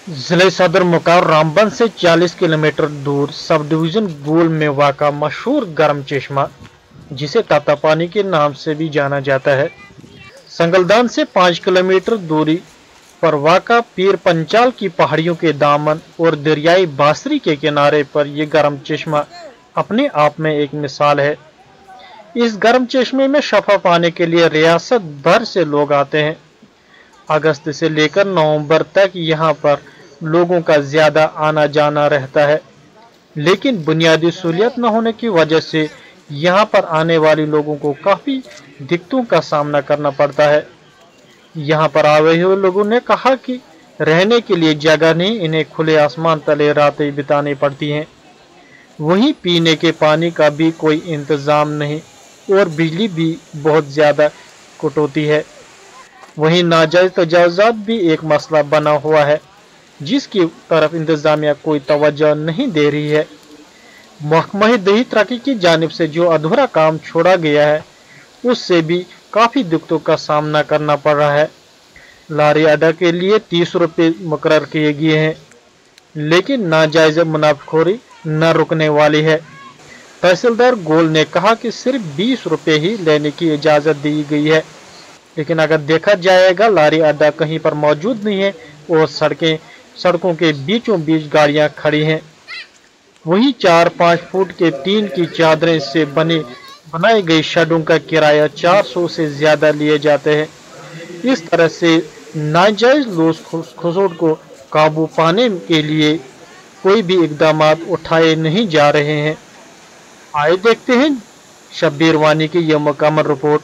जिले सदर मुकाम रामबन से 40 किलोमीटर दूर सब डिवीजन गोल में वाक़ा मशहूर गर्म चश्मा, जिसे तातापानी के नाम से भी जाना जाता है, संगलदान से 5 किलोमीटर दूरी पर वाक़ा पीर पंचाल की पहाड़ियों के दामन और दरियाई बासरी के किनारे पर यह गर्म चश्मा अपने आप में एक मिसाल है। इस गर्म चश्मे में शफा पाने के लिए रियासत भर से लोग आते हैं। अगस्त से लेकर नवंबर तक यहां पर लोगों का ज्यादा आना जाना रहता है, लेकिन बुनियादी सहूलियत न होने की वजह से यहां पर आने वाले लोगों को काफी दिक्कतों का सामना करना पड़ता है। यहां पर आए हुए लोगों ने कहा कि रहने के लिए जगह नहीं, इन्हें खुले आसमान तले रातें बितानी पड़ती हैं। वहीं पीने के पानी का भी कोई इंतजाम नहीं और बिजली भी बहुत ज़्यादा कटौती है। वहीं नाजायज़ तजावुज़ात भी एक मसला बना हुआ है, जिसकी तरफ इंतजामिया कोई तवज्जो नहीं दे रही है। महकमा दही तरक्की की जानिब से जो अधूरा काम छोड़ा गया है, उससे भी काफ़ी दिक्कतों का सामना करना पड़ रहा है। लारी अदा के लिए 30 रुपये मुकर्रर किए गए हैं, लेकिन नाजायज़ मुनाफिखोरी न रुकने वाली है। तहसीलदार गोल ने कहा कि सिर्फ 20 रुपये ही लेने की इजाज़त दी गई है, लेकिन अगर देखा जाएगा लारी अड्डा कहीं पर मौजूद नहीं है और सड़कों के बीचों बीच गाड़ियां खड़ी हैं। वहीं 4-5 फुट के टीन की चादरें से बनाई गई शेडों का किराया 400 से ज़्यादा लिए जाते हैं। इस तरह से नाजायज़ लूज खसोट को काबू पाने के लिए कोई भी इकदाम उठाए नहीं जा रहे हैं। आइए देखते हैं शब्बीर वानी की यह मुकम्मल रिपोर्ट।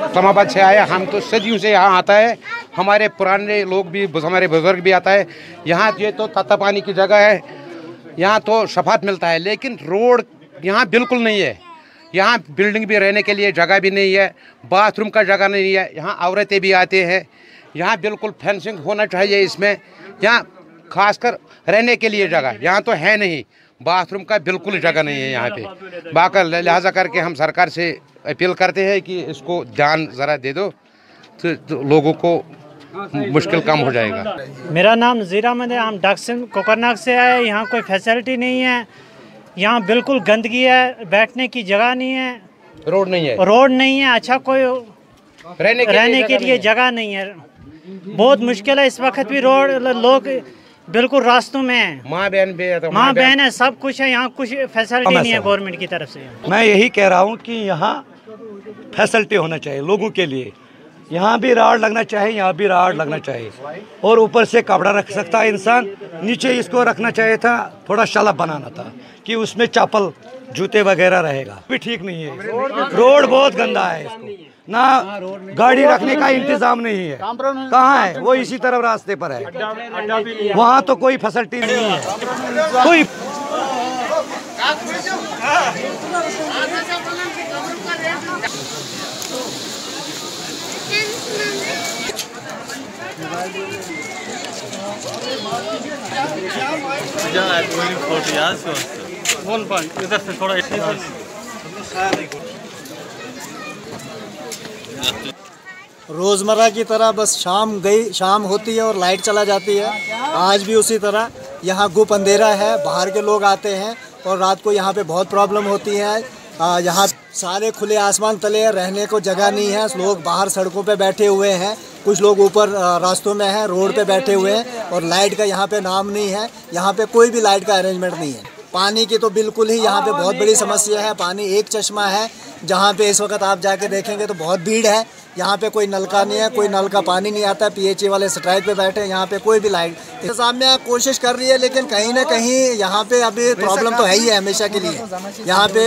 इस्लामाबाद से आया, हम तो सदियों से यहाँ आता है, हमारे पुराने लोग भी, हमारे बुजुर्ग भी आता है यहाँ। ये तो तातापानी की जगह है, यहाँ तो शफात मिलता है, लेकिन रोड यहाँ बिल्कुल नहीं है। यहाँ बिल्डिंग भी रहने के लिए जगह भी नहीं है, बाथरूम का जगह नहीं है, यहाँ औरतें भी आते हैं। यहाँ बिल्कुल फेंसिंग होना चाहिए इसमें, यहाँ खासकर रहने के लिए जगह यहाँ तो है नहीं, बाथरूम का बिल्कुल जगह नहीं है यहाँ पे। बाकर लिहाजा करके हम सरकार से अपील करते हैं कि इसको ध्यान ज़रा दे दो, तो लोगों को मुश्किल कम हो जाएगा। मेरा नाम नज़ीर अहमद है, हम डक्सन कोकरनाग से आए। यहाँ कोई फैसिलिटी नहीं है, यहाँ बिल्कुल गंदगी है, बैठने की जगह नहीं है, रोड नहीं है, अच्छा कोई रहने के लिए जगह नहीं है। बहुत मुश्किल है इस वक्त भी, रोड लोग बिल्कुल रास्तों में है, माँ बहन है, सब कुछ है, यहाँ कुछ फैसिलिटी नहीं है गवर्नमेंट की तरफ से। मैं यही कह रहा हूँ कि यहाँ फैसिलिटी होना चाहिए लोगों के लिए, यहाँ भी राड लगना चाहिए, यहाँ भी राड लगना चाहिए, और ऊपर से कपड़ा रख सकता है इंसान, नीचे इसको रखना चाहिए था, थोड़ा शलभ बनाना था कि उसमें चप्पल जूते वगैरह रहेगा। भी ठीक नहीं है, रोड बहुत गंदा है, इसको ना गाड़ी रखने का इंतजाम नहीं है। कहाँ है वो? इसी तरफ रास्ते पर है, वहाँ तो कोई फैसिलिटी नहीं है कोई। इधर से थोड़ा रोज़मर्रा की तरह बस शाम होती है और लाइट चला जाती है। आज भी उसी तरह यहाँ गुप अंधेरा है, बाहर के लोग आते हैं और रात को यहाँ पे बहुत प्रॉब्लम होती है। यहाँ सारे खुले आसमान तले रहने को जगह नहीं है, लोग बाहर सड़कों पे बैठे हुए हैं, कुछ लोग ऊपर रास्तों में हैं, रोड पे बैठे हुए हैं और लाइट का यहाँ पे नाम नहीं है, यहाँ पे कोई भी लाइट का अरेंजमेंट नहीं है। पानी की तो बिल्कुल ही यहाँ पे बहुत बड़ी समस्या है। पानी एक चश्मा है जहाँ पे इस वक्त आप जाके देखेंगे तो बहुत भीड़ है। यहाँ पे कोई नलका नहीं है, कोई नल का पानी नहीं आता। पीएचई वाले स्ट्राइक पे बैठे हैं, यहाँ पे कोई भी लाइट इंतजाम में कोशिश कर रही है, लेकिन कहीं ना कहीं यहाँ पे अभी प्रॉब्लम तो है ही है हमेशा के लिए। यहाँ पे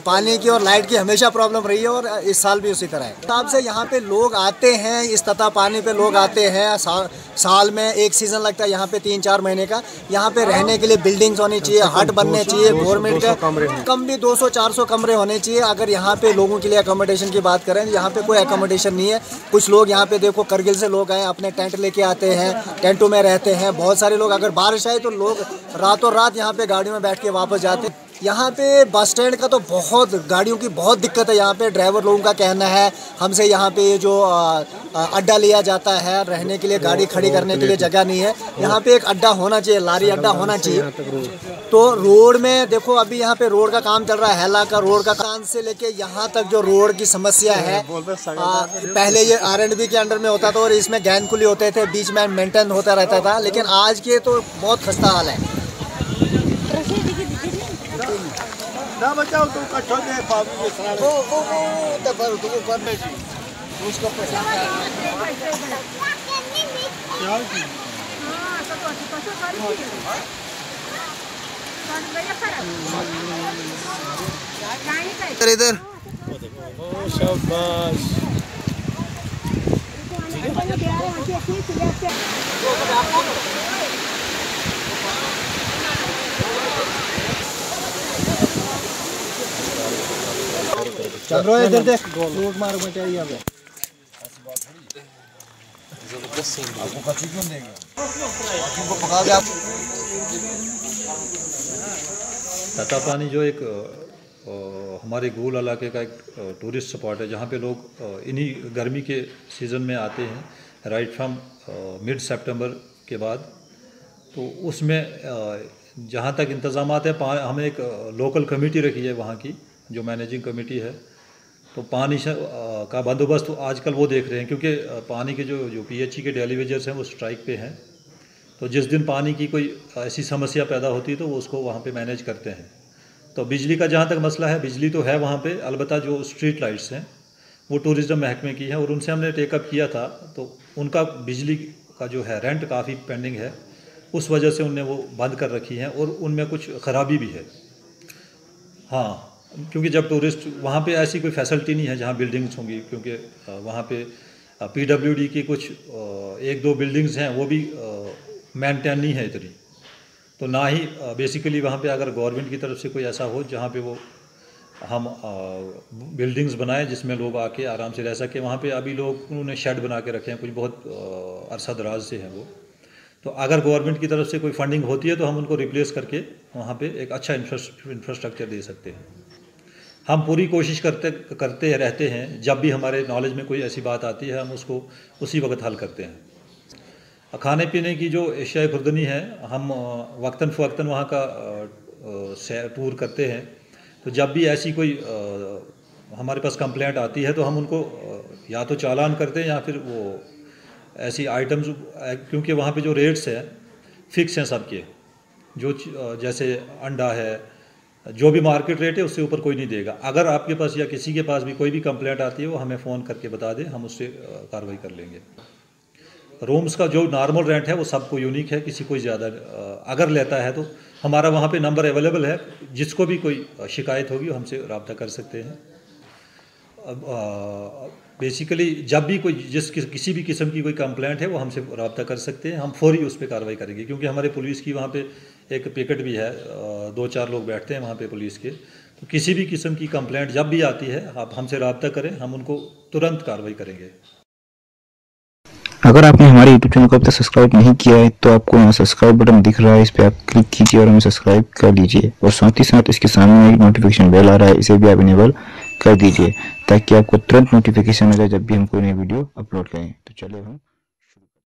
पानी की और लाइट की हमेशा प्रॉब्लम रही है और इस साल भी उसी तरह है। हिसाब से यहाँ पे लोग आते हैं, इस तता पानी पे लोग आते हैं। साल में एक सीज़न लगता है यहाँ पे 3-4 महीने का। यहाँ पे रहने के लिए बिल्डिंग्स होनी चाहिए, हट बनने चाहिए, गवर्नमेंट का कम भी 200-400 कमरे होने चाहिए। अगर यहाँ पे लोगों के लिए अकोमोडेशन की बात करें, यहाँ पे कोई अकोमोडेशन नहीं है। कुछ लोग यहाँ पे देखो करगिल से लोग आए, अपने टेंट लेके आते हैं, टेंटों में रहते हैं। बहुत सारे लोग, अगर बारिश आए तो लोग रातों रात यहाँ पे गाड़ियों में बैठ के वापस जाते हैं। यहाँ पे बस स्टैंड का तो बहुत गाड़ियों की बहुत दिक्कत है। यहाँ पे ड्राइवर लोगों का कहना है हमसे यहाँ पे जो अड्डा लिया जाता है रहने के लिए, गाड़ी खड़ी करने के लिए जगह नहीं है। यहाँ पे एक अड्डा होना चाहिए, लारी अड्डा होना चाहिए। तो रोड में देखो अभी यहाँ पे रोड का काम चल रहा है, हैला का रोड का काम से लेके यहाँ तक जो रोड की समस्या है। पहले ये R&B के अंडर में होता था और इसमें गैन कुली होते थे, बीच में मेंटेन होता रहता था, लेकिन आज के तो बहुत खस्ता हाल है। ना बचाओ तो कठो दे बाबू के सराय वो दबर तो करने जी उसको पैसा क्या की हां सब पैसा करी है इधर ओ शाबाश चल रहा है इधर देख रोड मार बचा यहाँ पे जबरदस्त सीन आपको कच्ची क्यों देंगे बाकी को पका दे आप। तता पानी जो एक हमारे गोल इलाके का एक टूरिस्ट स्पॉट है जहाँ पे लोग इन्हीं गर्मी के सीज़न में आते हैं, राइट फ्रॉम मिड सितंबर के बाद। तो उसमें जहाँ तक इंतज़ामात है, हमने एक लोकल कमेटी रखी है वहाँ की जो मैनेजिंग कमेटी है। तो पानी का बंदोबस्त तो आजकल वो देख रहे हैं, क्योंकि पानी के जो पीएचई के डेलीवेजर्स हैं वो स्ट्राइक पे हैं। तो जिस दिन पानी की कोई ऐसी समस्या पैदा होती है तो वो उसको वहाँ पे मैनेज करते हैं। तो बिजली का जहाँ तक मसला है, बिजली तो है वहाँ पे, अलबत्ता जो स्ट्रीट लाइट्स हैं वो टूरिज़्म महकमे की हैं और उनसे हमने टेकअप किया था। तो उनका बिजली का जो है रेंट काफ़ी पेंडिंग है, उस वजह से उनने वो बंद कर रखी हैं और उनमें कुछ ख़राबी भी है। हाँ, क्योंकि जब टूरिस्ट वहाँ पे ऐसी कोई फैसिलिटी नहीं है जहाँ बिल्डिंग्स होंगी, क्योंकि वहाँ पे PWD की कुछ 1-2 बिल्डिंग्स हैं वो भी मेंटेन नहीं है इतनी। तो ना ही बेसिकली वहाँ पे अगर गवर्नमेंट की तरफ से कोई ऐसा हो जहाँ पे वो हम बिल्डिंग्स बनाएं जिसमें लोग आके आराम से रह सकें। वहाँ पे अभी लोग उन्होंने शेड बना के रखे हैं, कुछ बहुत अरसा दराज से हैं वो। तो अगर गवर्नमेंट की तरफ से कोई फंडिंग होती है तो हम उनको रिप्लेस करके वहाँ पे एक अच्छा इंफ्रास्ट्रक्चर दे सकते हैं। हम पूरी कोशिश करते रहते हैं, जब भी हमारे नॉलेज में कोई ऐसी बात आती है हम उसको उसी वक्त हल करते हैं। खाने पीने की जो एशियाई खुर्दनी है, हम वक्तन फ़वक्तन वहाँ का टूर करते हैं। तो जब भी ऐसी कोई हमारे पास कंप्लेंट आती है तो हम उनको या तो चालान करते हैं या फिर वो ऐसी आइटम्स, क्योंकि वहाँ पे जो रेट्स हैं फ़िक्स हैं सबके, जो जैसे अंडा है, जो भी मार्केट रेट है उससे ऊपर कोई नहीं देगा। अगर आपके पास या किसी के पास भी कोई भी कंप्लेंट आती है वो हमें फ़ोन करके बता दें, हम उससे कार्रवाई कर लेंगे। रूम्स का जो नॉर्मल रेंट है वो सबको यूनिक है, किसी कोई ज़्यादा अगर लेता है तो हमारा वहाँ पे नंबर अवेलेबल है, जिसको भी कोई शिकायत होगी वो हमसे रब्ता कर सकते हैं। बेसिकली जब भी कोई किसी भी किस्म की कोई कंप्लेंट है वो हमसे रब्ता कर सकते हैं, हम फौरी उस पर कार्रवाई करेंगे। क्योंकि हमारे पुलिस की वहाँ पे एक पिकेट भी है, 2-4 लोग बैठते हैं वहाँ पे पुलिस के। तो किसी भी किस्म की कंप्लेंट जब भी आती है आप हमसे रब्ता करें, हम उनको तुरंत कार्रवाई करेंगे। अगर आपने हमारे YouTube चैनल को अब तक सब्सक्राइब नहीं किया है तो आपको यहाँ सब्सक्राइब बटन दिख रहा है, इस पर आप क्लिक कीजिए और हमें सब्सक्राइब कर लीजिए। और साथ ही साथ इसके सामने एक नोटिफिकेशन बेल आ रहा है, इसे भी आप इनेबल कर दीजिए ताकि आपको तुरंत नोटिफिकेशन मिले जब भी हम कोई नई वीडियो अपलोड करें। तो चलिए हम